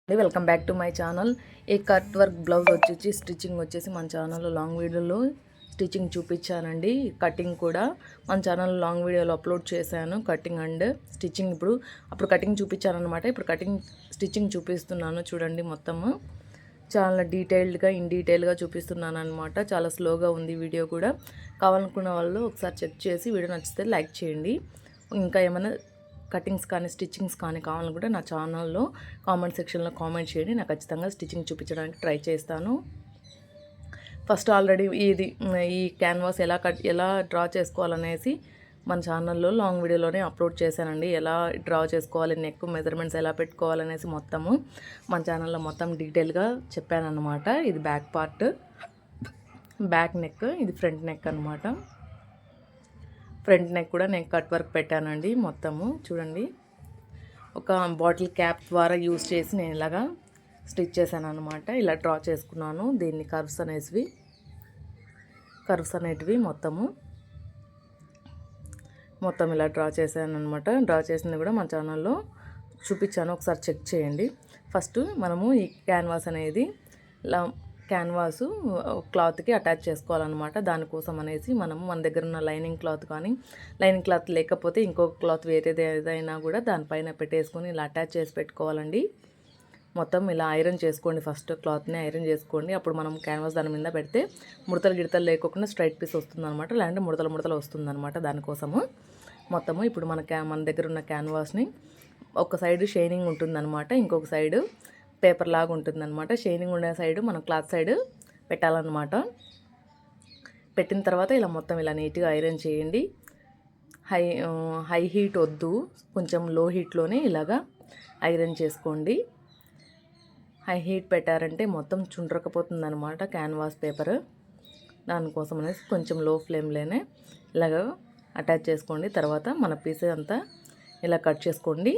Welcome back to my channel. ఈ cut work blouse వచ్చేసి stitching వచ్చేసి మన ఛానల్లో లాంగ్ వీడియోలో స్టిచ్చింగ్ చూపించానండి. కటింగ్ కూడా మన ఛానల్లో లాంగ్ వీడియోలో అప్లోడ్ చేశాను, కటింగ్ అండ్ స్టిచ్చింగ్. అప్పుడు కటింగ్ చూపించాను అనమాట. ఇప్పుడు కటింగ్ స్టిచ్చింగ్ చూపిస్తున్నాను చూడండి. మొత్తము చాలా ఇన్ డీటెయిల్గా చూపిస్తున్నాను అనమాట. చాలా స్లోగా ఉంది వీడియో కూడా. కావాలనుకున్న వాళ్ళు ఒకసారి చెక్ చేసి వీడియో నచ్చితే లైక్ చేయండి. ఇంకా ఏమైనా కటింగ్స్ కానీ స్టిచ్చింగ్స్ కానీ కావాలనుకుంటే నా ఛానల్లో కామెంట్ సెక్షన్లో కామెంట్ చేయండి. నాకు ఖచ్చితంగా స్టిచ్చింగ్ చూపించడానికి ట్రై చేస్తాను. ఫస్ట్ ఆల్రెడీ ఈ క్యాన్వాస్ ఎలా డ్రా చేసుకోవాలనేసి మన ఛానల్లో లాంగ్ వీడియోలోనే అప్లోడ్ చేశానండి. ఎలా డ్రా చేసుకోవాలి, నెక్ మెజర్మెంట్స్ ఎలా పెట్టుకోవాలనేసి మొత్తము మన ఛానల్లో మొత్తం డీటెయిల్గా చెప్పాను అనమాట. ఇది బ్యాక్ పార్ట్, బ్యాక్ నెక్, ఇది ఫ్రంట్ నెక్ అనమాట. ఫ్రంట్ నెక్ కూడా నేను కట్ వర్క్ పెట్టానండి. మొత్తము చూడండి, ఒక బాటిల్ క్యాప్ ద్వారా యూజ్ చేసి నేను ఇలాగా స్టిచ్ చేశాను అనమాట. ఇలా డ్రా చేసుకున్నాను. దీన్ని కర్వ్స్ అనేటివి మొత్తం ఇలా డ్రా చేశాను అనమాట. డ్రా చేసింది కూడా మన ఛానల్లో చూపించాను, ఒకసారి చెక్ చేయండి. ఫస్ట్ మనము ఈ క్యాన్వాస్ అనేది ఇలా క్యాన్వాసు క్లాత్కి అటాచ్ చేసుకోవాలన్నమాట. దానికోసం అనేసి మనము మన దగ్గర ఉన్న లైనింగ్ క్లాత్ కానీ, లైనింగ్ క్లాత్ లేకపోతే ఇంకొక క్లాత్ వేరేది ఏదైనా కూడా దానిపైన పెట్టేసుకొని ఇలా అటాచ్ చేసి పెట్టుకోవాలండి. మొత్తం ఇలా ఐరన్ చేసుకోండి. ఫస్ట్ క్లాత్ని ఐరన్ చేసుకోండి. అప్పుడు మనం క్యాన్వాస్ దాని మీద పెడితే గిడతలు లేకుండా స్ట్రైట్ పీస్ వస్తుందన్నమాట. లేదంటే ముడతలు వస్తుందన్నమాట. దానికోసము మొత్తము ఇప్పుడు మన దగ్గర ఉన్న క్యాన్వాస్ని ఒక సైడ్ షైనింగ్ ఉంటుందన్నమాట, ఇంకొక సైడు పేపర్ లాగా ఉంటుందన్నమాట. షైనింగ్ ఉండే సైడు మనం క్లాత్ సైడ్ పెట్టాలన్నమాట. పెట్టిన తర్వాత ఇలా మొత్తం ఇలా నీట్గా ఐరన్ చేయండి. హై హీట్ వద్దు, కొంచెం లో హీట్లోనే ఇలాగా ఐరన్ చేసుకోండి. హై హీట్ పెట్టారంటే మొత్తం చుండ్రకపోతుందన్నమాట క్యాన్వాస్ పేపర్. దానికోసం అనేసి కొంచెం లో ఫ్లేమ్లోనే ఇలాగ అటాచ్ చేసుకోండి. తర్వాత మన పీస్ అంతా ఇలా కట్ చేసుకోండి.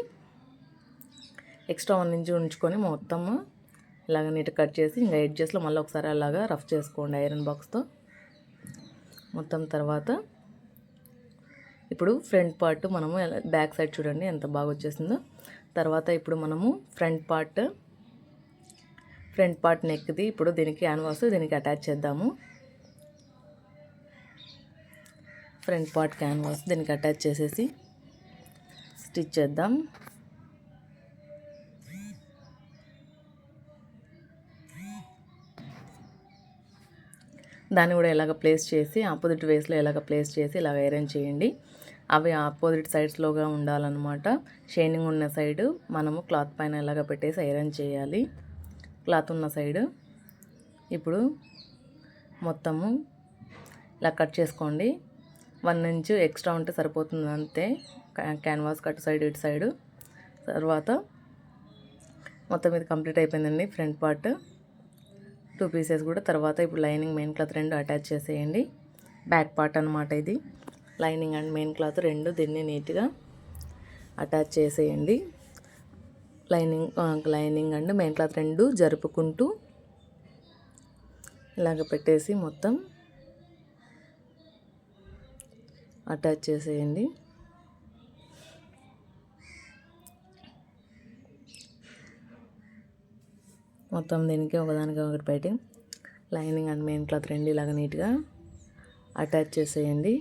ఎక్స్ట్రా 1 ఇంచ్ ఉంచుకొని మొత్తము ఇలాగ నీట్గా కట్ చేసి ఇంకా ఎడ్జెస్లో మళ్ళీ ఒకసారి అలాగా రఫ్ చేసుకోండి ఐరన్ బాక్స్తో మొత్తం. తర్వాత ఇప్పుడు ఫ్రంట్ పార్ట్ మనము బ్యాక్ సైడ్ చూడండి ఎంత బాగా వచ్చేసిందో. తర్వాత ఇప్పుడు మనము ఫ్రంట్ పార్ట్ నెక్ది ఇప్పుడు దీనికి క్యాన్వాస్ దీనికి అటాచ్ చేద్దాము. ఫ్రంట్ పార్ట్ క్యాన్వాస్ దీనికి అటాచ్ చేసేసి స్టిచ్ చేద్దాం. దాన్ని కూడా ఇలాగ ప్లేస్ చేసి ఆపోజిట్ వేస్లో ఇలాగ ప్లేస్ చేసి ఇలాగ ఐరన్ చేయండి. అవి ఆపోజిట్ సైడ్స్లోగా ఉండాలన్నమాట. షైనింగ్ ఉన్న సైడు మనము క్లాత్ పైన ఇలాగ పెట్టేసి ఐరన్ చేయాలి, క్లాత్ ఉన్న సైడు. ఇప్పుడు మొత్తము ఇలా కట్ చేసుకోండి. 1 ఇంచ్ ఎక్స్ట్రా ఉంటే సరిపోతుంది అంతే. క్యాన్వాస్ కట్ సైడ్ ఇటు సైడు. తర్వాత మొత్తం ఇది కంప్లీట్ అయిపోయిందండి ఫ్రంట్ పార్ట్ 2 పీసెస్ కూడా. తర్వాత ఇప్పుడు లైనింగ్ మెయిన్ క్లాత్ 2 అటాచ్ చేసేయండి. బ్యాక్ పార్ట్ అనమాట ఇది. లైనింగ్ అండ్ మెయిన్ క్లాత్ 2 దీన్ని నీట్గా అటాచ్ చేసేయండి. లైనింగ్ అండ్ మెయిన్ క్లాత్ 2 జరుపుకుంటూ ఇలాగ పెట్టేసి మొత్తం అటాచ్ చేసేయండి. మొత్తం దీనికి ఒకదానికి ఒకటి పెట్టి లైనింగ్ అండ్ మెయిన్ క్లాత్ 2 ఇలాగ నీట్గా అటాచ్ చేసేయండి.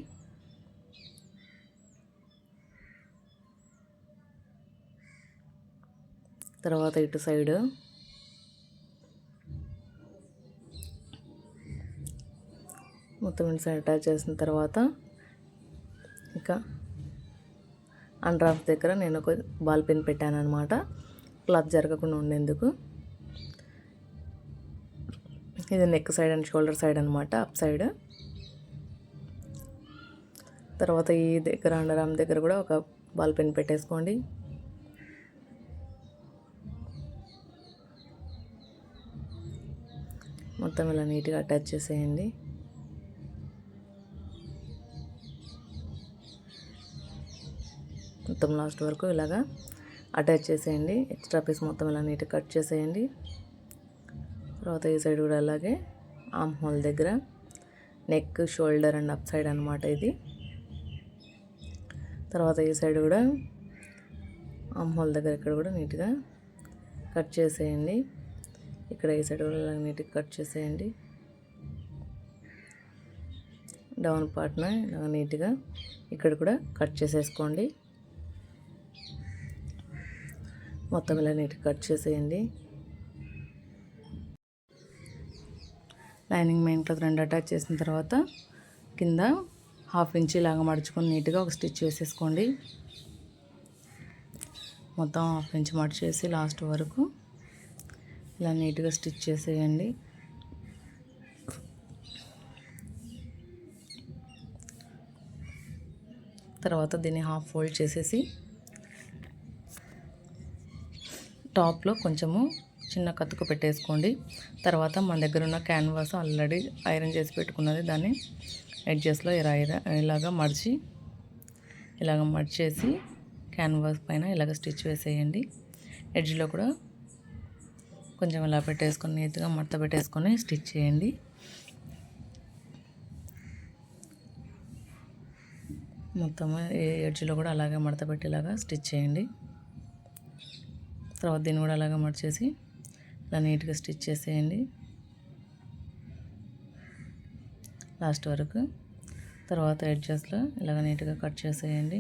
తర్వాత ఇటు సైడ్ మొత్తం ఇటు సైడ్ అటాచ్ చేసిన తర్వాత ఇంకా అండర్ ఆర్మ్స్ దగ్గర నేను ఒక బాల్ పెన్ పెట్టాను అనమాట, క్లాత్ జరగకుండా ఉండేందుకు. ఇది neck side and shoulder side అనమాట, అప్ సైడ్. తర్వాత ఈ దగ్గర అండర్ ఆర్మ్ దగ్గర కూడా ఒక బాల్ పెన్ పెట్టేసుకోండి. మొత్తం ఇలా నీట్గా అటాచ్ చేసేయండి. మొత్తం లాస్ట్ వరకు ఇలాగా అటాచ్ చేసేయండి. ఎక్స్ట్రా పీస్ మొత్తం ఇలా నీట్గా కట్ చేసేయండి. తర్వాత ఈ సైడ్ కూడా అలాగే ఆర్మ్ హోల్ దగ్గర neck, shoulder and up side అనమాట ఇది. తర్వాత ఈ సైడ్ కూడా ఆర్మ్ హోల్ దగ్గర ఇక్కడ కూడా నీట్గా కట్ చేసేయండి. ఇక్కడ ఈ సైడ్ కూడా ఇలా నీట్గా కట్ చేసేయండి. డౌన్ పార్ట్న ఇలా నీట్గా ఇక్కడ కూడా కట్ చేసేసుకోండి. మొత్తం ఇలా నీట్గా కట్ చేసేయండి. లైనింగ్ మెయిన్ క్లాత్ 2 అటాచ్ చేసిన తర్వాత కింద 1/2 ఇంచ్ ఇలాగా మడుచుకొని నీట్గా ఒక స్టిచ్ వేసేసుకోండి. మొత్తం 1/2 ఇంచ్ మడిచేసి లాస్ట్ వరకు ఇలా నీట్గా స్టిచ్ చేసేయండి. తర్వాత దీన్ని హాఫ్ ఫోల్డ్ చేసేసి టాప్లో కొంచెము చిన్న కత్తుకు పెట్టేసుకోండి. తర్వాత మన దగ్గర ఉన్న క్యాన్వాస్ ఆల్రెడీ ఐరన్ చేసి పెట్టుకున్నది, దాన్ని ఎడ్జెస్లో ఇలాగ మడిచేసి క్యాన్వాస్ పైన ఇలాగ స్టిచ్ వేసేయండి. ఎడ్జ్లో కూడా కొంచెం ఇలా పెట్టేసుకొని నీట్గా మడత పెట్టేసుకొని స్టిచ్ చేయండి. మొత్తం ఎడ్జ్లో కూడా అలాగే మడత పెట్టేలాగా స్టిచ్ చేయండి. తర్వాత దీన్ని కూడా అలాగే మడిచేసి ఇలా నీట్గా స్టిచ్ చేసేయండి లాస్ట్ వరకు. తర్వాత ఎడ్జెస్లో ఇలాగ నీట్గా కట్ చేసేయండి.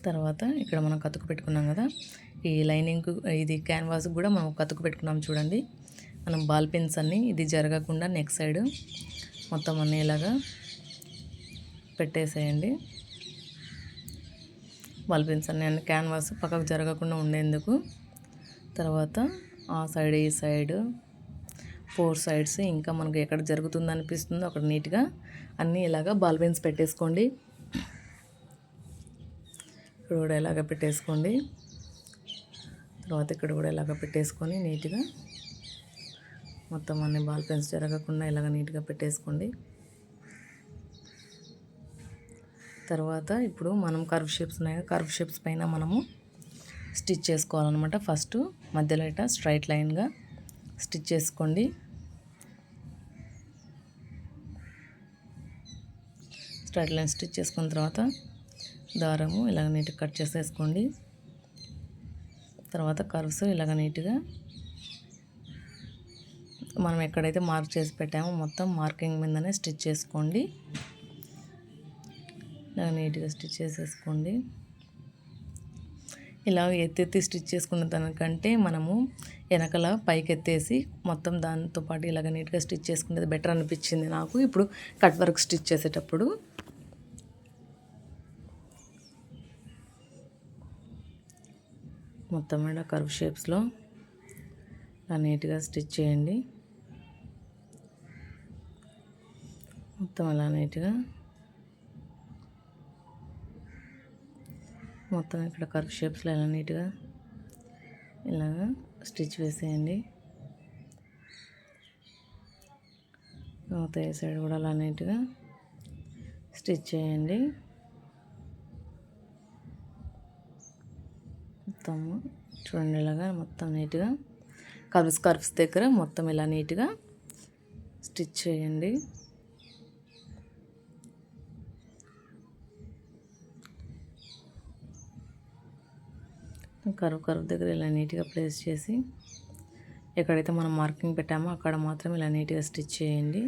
తర్వాత ఇక్కడ మనం కతుకు పెట్టుకున్నాం కదా, ఈ లైనింగ్ ఇది క్యాన్వాస్ కూడా మనం కతుకు పెట్టుకున్నాం చూడండి. మనం బాల్ పిన్స్ అన్నీ ఇది జరగకుండా నెక్ సైడ్ మొత్తం అన్నీ ఇలాగా పెట్టేసేయండి. బాల్ పిన్స్ అన్నీ క్యాన్వాస్ పక్కకు జరగకుండా ఉండేందుకు. తర్వాత ఆ సైడ్ ఈ సైడ్ 4 సైడ్స్ ఇంకా మనకు ఎక్కడ జరుగుతుంది అనిపిస్తుందో అక్కడ నీట్గా అన్నీ ఇలాగా బాల్ పిన్స్ పెట్టేసుకోండి. ఇక్కడ కూడా ఇలాగ పెట్టేసుకోండి. తర్వాత ఇక్కడ కూడా ఇలాగ పెట్టేసుకొని నీట్గా మొత్తం అన్ని బాల్ పిన్స్ జరగకుండా ఇలాగ నీట్గా పెట్టేసుకోండి. తర్వాత ఇప్పుడు మనం కర్వ్ షేప్స్ ఉన్నాయి, కర్వ్ షేప్స్ పైన మనము స్టిచ్ చేసుకోవాలన్నమాట. ఫస్ట్ మధ్యలో ఇట్లా స్ట్రైట్ లైన్గా స్టిచ్ చేసుకోండి. స్ట్రైట్ లైన్ స్టిచ్ చేసుకున్న తర్వాత దారము ఇలాగ నీట్గా కట్ చేసేసుకోండి. తర్వాత కర్వ్స్ ఇలాగ నీట్గా మనం ఎక్కడైతే మార్క్ చేసి పెట్టామో మొత్తం మార్కింగ్ మీదనే స్టిచ్ చేసుకోండి. ఇలా నీట్గా స్టిచ్ చేసేసుకోండి. ఇలా ఎత్తెత్తి స్టిచ్ చేసుకున్న దానికంటే మనము వెనకల పైకి ఎత్తేసి మొత్తం దాంతోపాటు ఇలాగ నీట్గా స్టిచ్ చేసుకునేది బెటర్ అనిపించింది నాకు ఇప్పుడు కట్ వర్క్ స్టిచ్ చేసేటప్పుడు. మొత్తం మీద కర్వ్ షేప్స్లో ఇలా నీట్గా స్టిచ్ చేయండి. మొత్తం అలా నీట్గా మొత్తం ఇక్కడ కర్వ్ షేప్స్లో ఇలా నీట్గా ఇలాగా స్టిచ్ వేసేయండి. తర్వాత ఈ సైడ్ కూడా అలా నీట్గా స్టిచ్ చేయండి. మొత్తం చూడండి ఇలాగా మొత్తం నీట్గా కర్వ్స్ దగ్గర మొత్తం ఇలా నీట్గా స్టిచ్ చేయండి. కర్వ్ దగ్గర ఇలా నీట్గా ప్లేస్ చేసి ఎక్కడైతే మనం మార్కింగ్ పెట్టామో అక్కడ మాత్రం ఇలా నీట్గా స్టిచ్ చేయండి.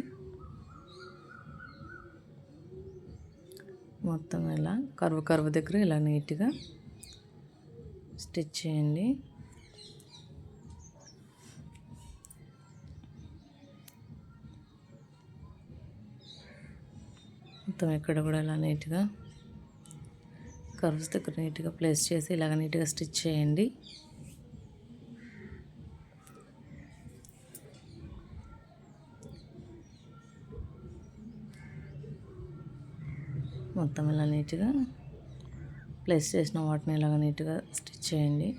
మొత్తం ఇలా కర్వ్ దగ్గర ఇలా నీట్గా స్టిచ్ చేయండి. మొత్తం ఎక్కడ కూడా ఇలా నీట్గా కర్వ్స్ దగ్గర నీట్గా ప్లేస్ చేసి ఇలాగ నీట్గా స్టిచ్ చేయండి. మొత్తం ఇలా నీట్గా ప్లేస్ చేసిన వాటిని ఇలాగ నీట్గా స్టిచ్ చేయండి.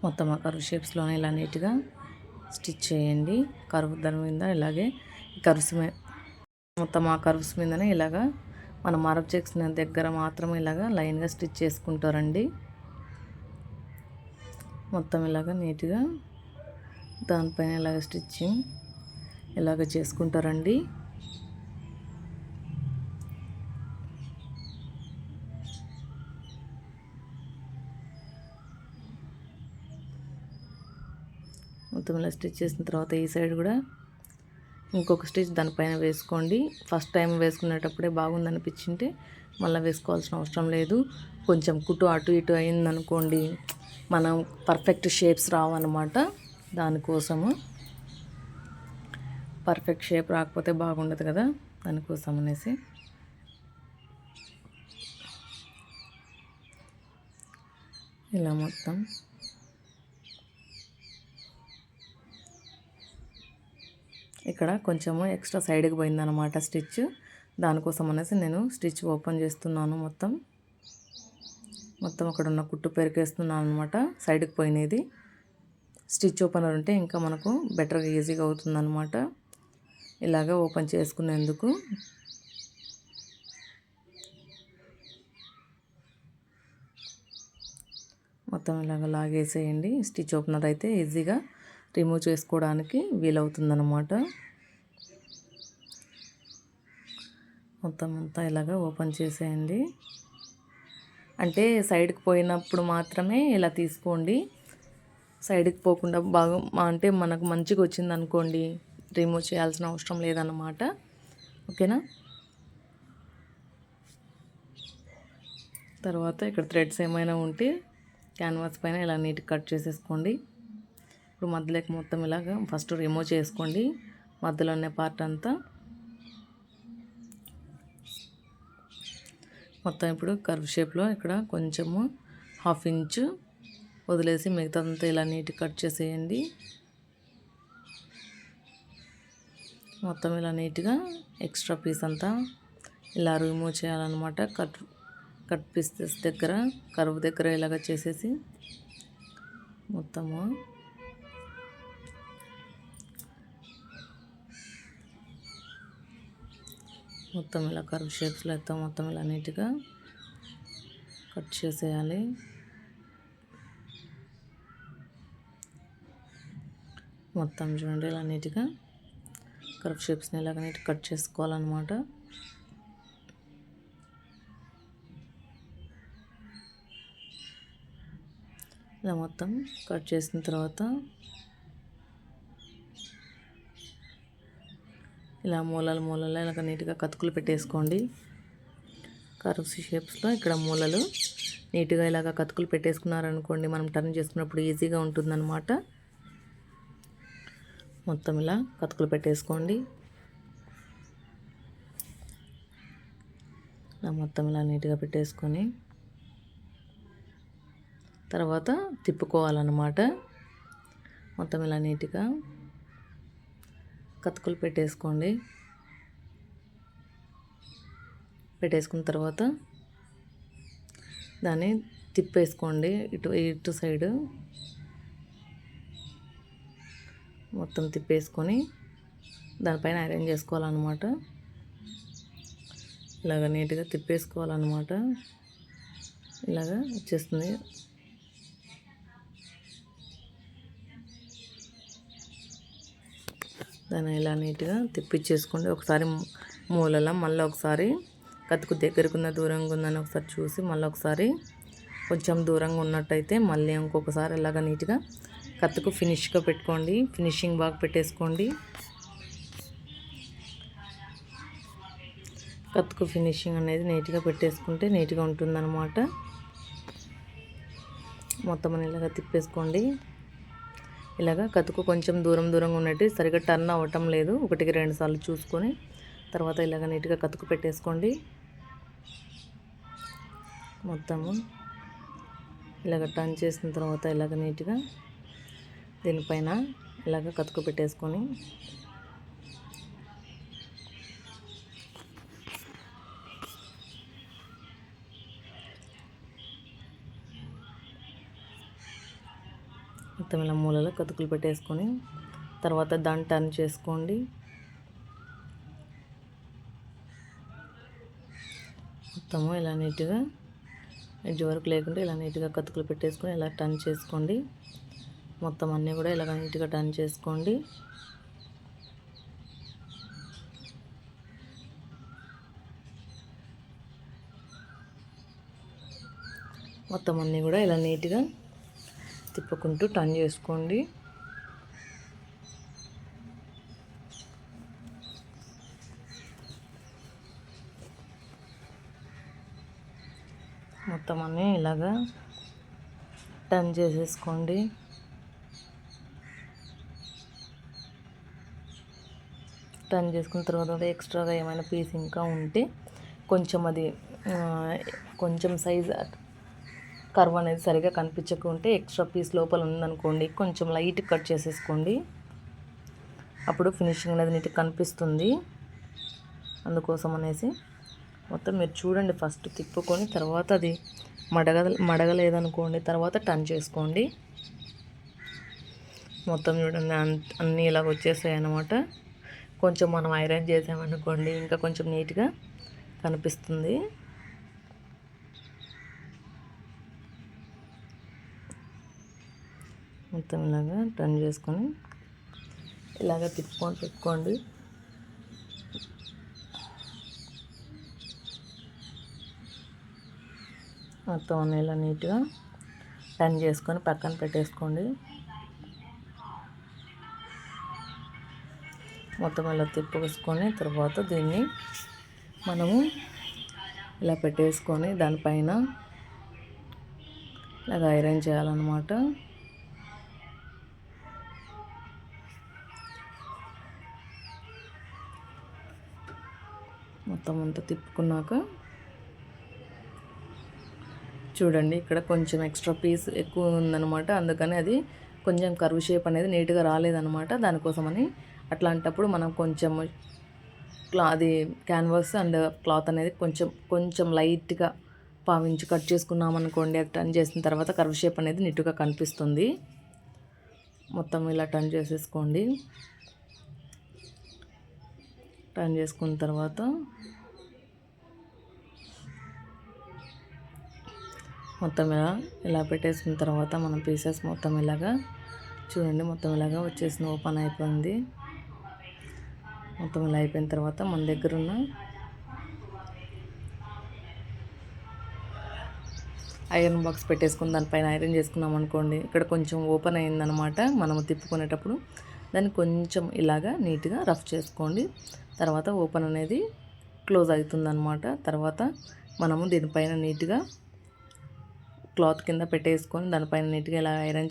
మొత్తం ఆ కర్వ్ షేప్స్లోనే ఇలా నీట్గా స్టిచ్ చేయండి. కర్వ్ దాని మీద ఇలాగే కర్వ్స్ మొత్తం ఆ కర్వ్స్ మీదనే ఇలాగా మన మార్క్ చేసిన దగ్గర మాత్రం ఇలాగా లైన్గా స్టిచ్ చేసుకుంటారండి. మొత్తం ఇలాగ నీట్గా దానిపైన ఇలాగ స్టిచ్చింగ్ ఇలాగ చేసుకుంటారండి. మొత్తం ఇలా స్టిచ్ చేసిన తర్వాత ఈ సైడ్ కూడా ఇంకొక స్టిచ్ దానిపైన వేసుకోండి. ఫస్ట్ టైం వేసుకునేటప్పుడే బాగుందనిపించింటే మళ్ళీ వేసుకోవాల్సిన అవసరం లేదు. కొంచెం కుట్టు అటు ఇటు అయిందనుకోండి, మనం పర్ఫెక్ట్ షేప్స్ రావన్నమాట. దానికోసము పర్ఫెక్ట్ షేప్ రాకపోతే బాగుండదు కదా, దానికోసం అనేసి ఇలా మొత్తం ఇక్కడ కొంచెము ఎక్స్ట్రా సైడ్కి పోయిందనమాట స్టిచ్. దానికోసం అనేసి నేను స్టిచ్ ఓపెన్ చేస్తున్నాను. మొత్తం అక్కడ ఉన్న కుట్టు పెరికేస్తున్నాను అనమాట. సైడ్కి పోయినది స్టిచ్ ఓపెనర్ ఉంటే ఇంకా మనకు బెటర్గా ఈజీగా అవుతుందన్నమాట. ఇలాగ ఓపెన్ చేసుకునేందుకు మొత్తం ఇలాగ లాగేసేయండి. స్టిచ్ ఓపెనర్ అయితే ఈజీగా రిమూవ్ చేసుకోవడానికి వీలవుతుందన్నమాట. మొత్తం అంతా ఇలాగ ఓపెన్ చేసేయండి. అంటే సైడ్కి పోయినప్పుడు మాత్రమే ఇలా తీసుకోండి. సైడ్కి పోకుండా బాగా అంటే మనకు మంచిగా వచ్చింది అనుకోండి, రిమూవ్ చేయాల్సిన అవసరం లేదన్నమాట. ఓకేనా. తర్వాత ఇక్కడ థ్రెడ్స్ ఏమైనా ఉంటే క్యాన్వాస్ పైన ఇలా నీట్గా కట్ చేసేసుకోండి. ఇప్పుడు మధ్యలోకి మొత్తం ఇలాగ ఫస్ట్ రిమూవ్ చేసుకోండి, మధ్యలో ఉన్న పార్ట్ అంతా. మొత్తం ఇప్పుడు కర్వ్ షేప్లో ఇక్కడ కొంచెము 1/2 ఇంచు వదిలేసి మిగతాదంతా ఇలా నీట్గా కట్ చేసేయండి. మొత్తం ఇలా నీట్గా ఎక్స్ట్రా పీస్ అంతా ఇలా రిమూవ్ చేయాలన్నమాట. కట్ పీసెస్ దగ్గర కర్వ్ దగ్గర ఇలాగ చేసేసి మొత్తము ఇలా కర్వ్ షేప్స్లో అయితే మొత్తం ఇలా నీట్గా కట్ చేసేయాలి. మొత్తం చూడండి ఇలా నీట్గా కర్వ్ షేప్స్ని ఇలాగ నీట్గా కట్ చేసుకోవాలన్నమాట. ఇలా మొత్తం కట్ చేసిన తర్వాత ఇలా మూలలు ఇలాగ నీట్గా కతుకులు పెట్టేసుకోండి. కర్వ్ షేప్స్లో ఇక్కడ మూలలు నీట్గా ఇలాగ కతుకులు పెట్టేసుకున్నారనుకోండి, మనం టర్న్ చేసుకున్నప్పుడు ఈజీగా ఉంటుందన్నమాట. మొత్తం ఇలా కతుకులు పెట్టేసుకోండి. ఇలా మొత్తం ఇలా నీట్గా పెట్టేసుకొని తర్వాత తిప్పుకోవాలన్నమాట. మొత్తం ఇలా నీట్గా కతుకులు పెట్టేసుకున్న తర్వాత దాన్ని తిప్పేసుకోండి ఇటు సైడు. మొత్తం తిప్పేసుకొని దానిపైన ఐరన్ చేసుకోవాలన్నమాట. ఇలాగ నీట్గా తిప్పేసుకోవాలన్నమాట. ఇలాగ వచ్చేస్తుంది. దాన్ని ఇలా నీట్గా తిప్పించేసుకోండి. ఒకసారి మూలల మళ్ళీ ఒకసారి కతుకు దగ్గరకున్న దూరంగా ఉందని ఒకసారి చూసి మళ్ళీ ఒకసారి కొంచెం దూరంగా ఉన్నట్టయితే మళ్ళీ ఇంకొకసారి ఇలాగ నీట్గా కత్తుకు ఫినిష్గా పెట్టుకోండి. ఫినిషింగ్ బాగా పెట్టేసుకోండి. కత్తుకు ఫినిషింగ్ అనేది నీట్గా పెట్టేసుకుంటే నీట్గా ఉంటుందన్నమాట. మొత్తం ఇలాగ తిప్పేసుకోండి. ఇలాగ కత్తుకు కొంచెం దూరంగా ఉన్నట్టు సరిగ్గా టర్న్ అవ్వటం లేదు, 1-2 సార్లు చూసుకొని తర్వాత ఇలాగ నీట్గా కత్తుకు పెట్టేసుకోండి. మొత్తము ఇలాగ టర్న్ చేసిన తర్వాత ఇలాగ నీట్గా దీనిపైన ఇలాగ కతుకు పెట్టేసుకొని మొత్తం ఇలా మూలలో కతుకులు పెట్టేసుకొని తర్వాత దాన్ని టర్న్ చేసుకోండి. మొత్తము ఇలా నీట్గా ఎడ్జ్ వరకు లేకుండా ఇలా నీట్గా కతుకులు పెట్టేసుకొని ఇలా టర్న్ చేసుకోండి. మొత్తం అన్నీ కూడా ఇలా నీట్గా టర్న్ చేసుకోండి. మొత్తం అన్నీ కూడా ఇలా నీట్గా తిప్పుకుంటూ టర్న్ చేసుకోండి. మొత్తం అన్నీ ఇలాగా టర్న్ చేసేసుకోండి. టర్న్ చేసుకున్న తర్వాత ఎక్స్ట్రాగా ఏమైనా పీస్ ఇంకా ఉంటే కొంచెం అది కొంచెం సైజ్ కర్వ్ అనేది సరిగా కనిపించకుంటే ఎక్స్ట్రా పీస్ లోపల ఉందనుకోండి, కొంచెం లైట్ కట్ చేసేసుకోండి. అప్పుడు ఫినిషింగ్ అనేది నీట్గా కనిపిస్తుంది. అందుకోసం అనేసి మొత్తం మీరు చూడండి, ఫస్ట్ తిప్పుకొని తర్వాత అది మడగలేదనుకోండి తర్వాత టర్న్ చేసుకోండి. మొత్తం చూడండి అన్నీ ఇలాగ వచ్చేసాయి అన్నమాట. కొంచెం మనం ఐరన్ చేసామనుకోండి ఇంకా కొంచెం నీట్గా కనిపిస్తుంది. మొత్తం ఇలాగా టర్న్ చేసుకొని ఇలాగ తిప్పుకొని పెట్టుకోండి. మొత్తం అన్నీ ఇలా నీట్గా టర్న్ చేసుకొని పక్కన పెట్టేసుకోండి. మొత్తం ఇలా తిప్పేసుకొని తర్వాత దీన్ని మనము ఇలా పెట్టేసుకొని దానిపైన ఇలాగ ఐరన్ చేయాలన్నమాట. మొత్తం అంతా తిప్పుకున్నాక చూడండి, ఇక్కడ కొంచెం ఎక్స్ట్రా పీస్ ఎక్కువ ఉందన్నమాట. అందుకని అది కొంచెం కర్వ్ షేప్ అనేది నీట్గా రాలేదన్నమాట. దానికోసమని అట్లాంటప్పుడు మనం కొంచెం అది క్యాన్వాస్ అండ్ క్లాత్ అనేది కొంచెం లైట్గా పావించి కట్ చేసుకున్నాం అనుకోండి, అది టర్న్ చేసిన తర్వాత కర్వ్ షేప్ అనేది నీట్గా కనిపిస్తుంది. మొత్తం ఇలా టర్న్ చేసేసుకోండి. టర్న్ చేసుకున్న తర్వాత మొత్తం ఇలా పెట్టేసుకున్న తర్వాత మనం పీసెస్ మొత్తం ఇలాగా చూడండి, మొత్తం ఇలాగా వచ్చేసిన ఓపెన్ అయిపోయింది. మొత్తం ఇలా అయిపోయిన తర్వాత మన దగ్గర ఉన్న ఐరన్ బాక్స్ పెట్టేసుకుని దానిపైన ఐరన్ చేసుకున్నాం అనుకోండి, ఇక్కడ కొంచెం ఓపెన్ అయిందనమాట. మనము తిప్పుకునేటప్పుడు దాన్ని కొంచెం ఇలాగా నీట్గా రఫ్ చేసుకోండి. తర్వాత ఓపెన్ అనేది క్లోజ్ అవుతుందన్నమాట. తర్వాత మనము దీనిపైన నీట్గా క్లాత్ కింద పెట్టేసుకొని దానిపైన నీట్గా ఇలా ఐరన్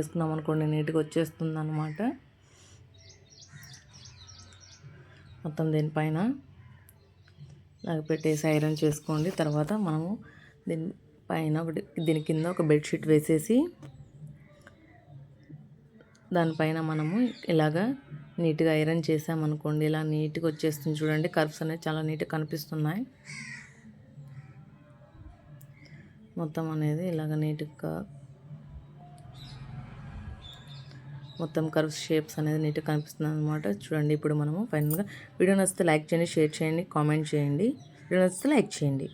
చేసుకున్నాం అనుకోండి, నీట్గా వచ్చేస్తుంది అన్నమాట. మొత్తం దీనిపైన ఇలాగ పెట్టేసి ఐరన్ చేసుకోండి. తర్వాత మనము దీని కింద ఒక బెడ్షీట్ వేసేసి దానిపైన మనము ఇలాగా నీట్గా ఐరన్ చేసామనుకోండి, ఇలా నీట్గా వచ్చేస్తుంది. చూడండి, కర్వ్స్ అనేవి చాలా నీట్గా కనిపిస్తున్నాయి. మొత్తం అనేది ఇలాగ నీట్గా మొత్తం కర్వ్స్ షేప్స్ అనేది నీట్గా కనిపిస్తుంది అనమాట. చూడండి, ఇప్పుడు మనము ఫైనల్గా వీడియో నచ్చితే లైక్ చేయండి, షేర్ చేయండి, కామెంట్ చేయండి. వీడియో నచ్చితే లైక్ చేయండి.